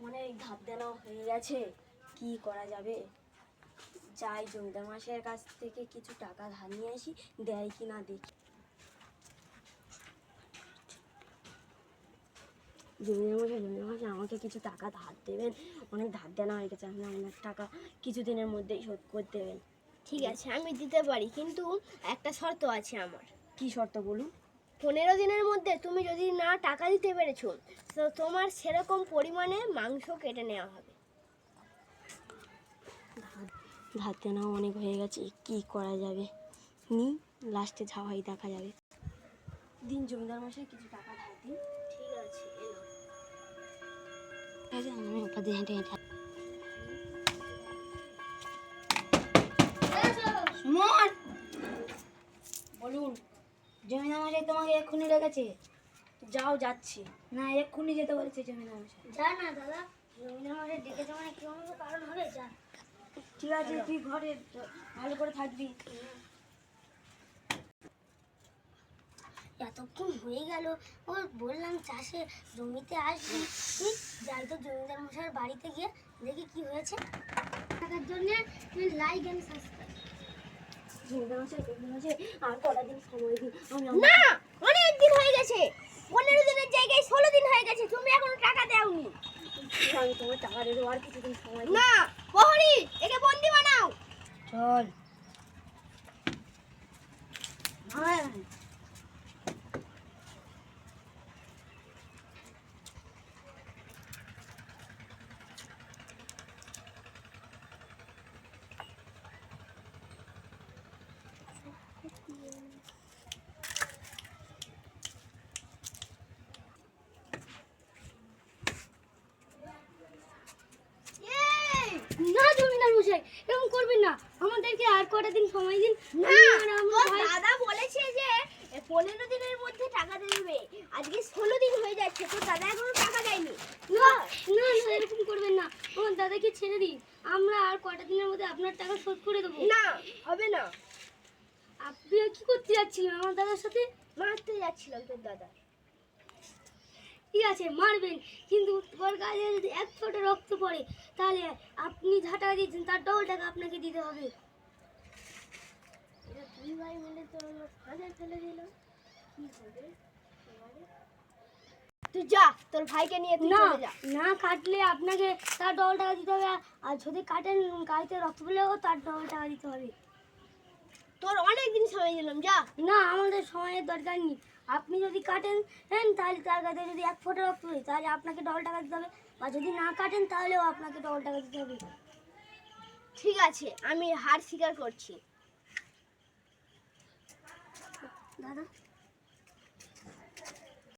অনেক ধার দেনা হয়ে গেছে, কি করা যাবে? যাই জমিদার মশাইয়ের কাছ থেকে কিছু টাকা ধার নিয়ে আসি, দেয় কি না দেখি। জমিদার মশাই আমাকে কিছু টাকা ধার দেবেন, অনেক ধার দেনা হয়ে গেছে, আপনি আপনার টাকা কিছুদিনের মধ্যেই শোধ করে দেবেন। ঠিক আছে, আমি দিতে পারি, কিন্তু একটা শর্ত আছে আমার। কি শর্ত বলুন? 15 দিনের মধ্যে তুমি যদি না টাকা দিতে পেরেছো, তো তোমার সেরকম পরিমাণে মাংস কেটে নেওয়া হবে। ধার দেনাও অনেক হয়ে গেছে, কি করা যাবে? লাস্টে ঝাওয়াই দেখা যাবে। দিন জমিদার মশাই কিছু টাকা ধার দিন। ঠিক আছে, আমি ওপর দিয়ে হেঁটে হেঁটে বলুন। জমিদার মশাই তোমাকে এক্ষুনি রেখেছে। যাও, যাচ্ছি। না, এক্ষুনি যেতে বলেছে জমিদার মশাই। যা না দাদা, জমিদার মশাই ডেকেছে মানে কি অন্য কারণ হবে? যা। ঠিক আছে, তুই ঘরে ভালো করে থাকবি। এতক্ষণ হয়ে গেল, ও বললাম চাষে জমিতে আসবি, যাই তো জমিদার মশাইয়ের বাড়িতে গিয়ে দেখি কি হয়েছে। টাকার জন্য লাইক এন্ড সাবস্ক্রাইব। জমিদার মশাই আর কটা দিন সময় দিন। না, অনেক দিন হয়ে গেছে। 15 দিনের জায়গায় 16 দিন হয়ে গেছে, তুমি এখনো টাকা দাওনি। আমি তোমার টাকা দেবো, আর কিছুদিন সময় দিন। না, প্রহরী, একে বন্দি বানাও। চল। না জমিদার মশাই, এরকম করবেন না, আমাদেরকে আর কটা দিন সময় দিন। না, দাদা বলেছে যে 15 দিনের মধ্যে টাকা দেবে, আজকে 16 দিন হয়ে যাচ্ছে, তো দাদা এখনো টাকা দেয়নি। না না, এরকম করবেন না, আমার দাদাকে ছেড়ে দিন, আমরা আর কটা দিনের মধ্যে আপনার টাকা শোধ করে দেবো। না, হবে না। আপনি কি করতে যাচ্ছিলেন আমার দাদার সাথে? মারতে যাচ্ছিলাম তোর দাদা। ঠিক আছে, মারবেন, কিন্তু তোর গায়ে যদি 1 ফোঁটা রক্ত পড়ে, তাহলে আপনি যা টাকা দিয়েছেন তার ডবল টাকা আপনাকে দিতে হবে। এটা তুই ভাই মিলে তো আমার ফাঁদে ফেলে দিল, কি হবে? তুই যা, তোর ভাইকে নিয়ে তুই চলে যা। না কাটলে আপনাকে তার ডবল টাকা দিতে হবে, আর যদি কাটেন গাড়িতে রক্ত পড়লেও তার ডবল টাকা দিতে হবে। তোর অনেক দিন সময় দিলাম, যা। না, আমাদের সময়ের দরকার নেই, আপনি যদি কাটেন তাহলে তার গায়ে যদি 1 ফোঁটা রক্ত পড়ে, তাহলে আপনাকে ডবল টাকা দিতে হবে, আর যদি না কাটেন তাহলেও আপনাকে ডবল টাকা দিতে হবে। ঠিক আছে, আমি হার স্বীকার করছি। দাদা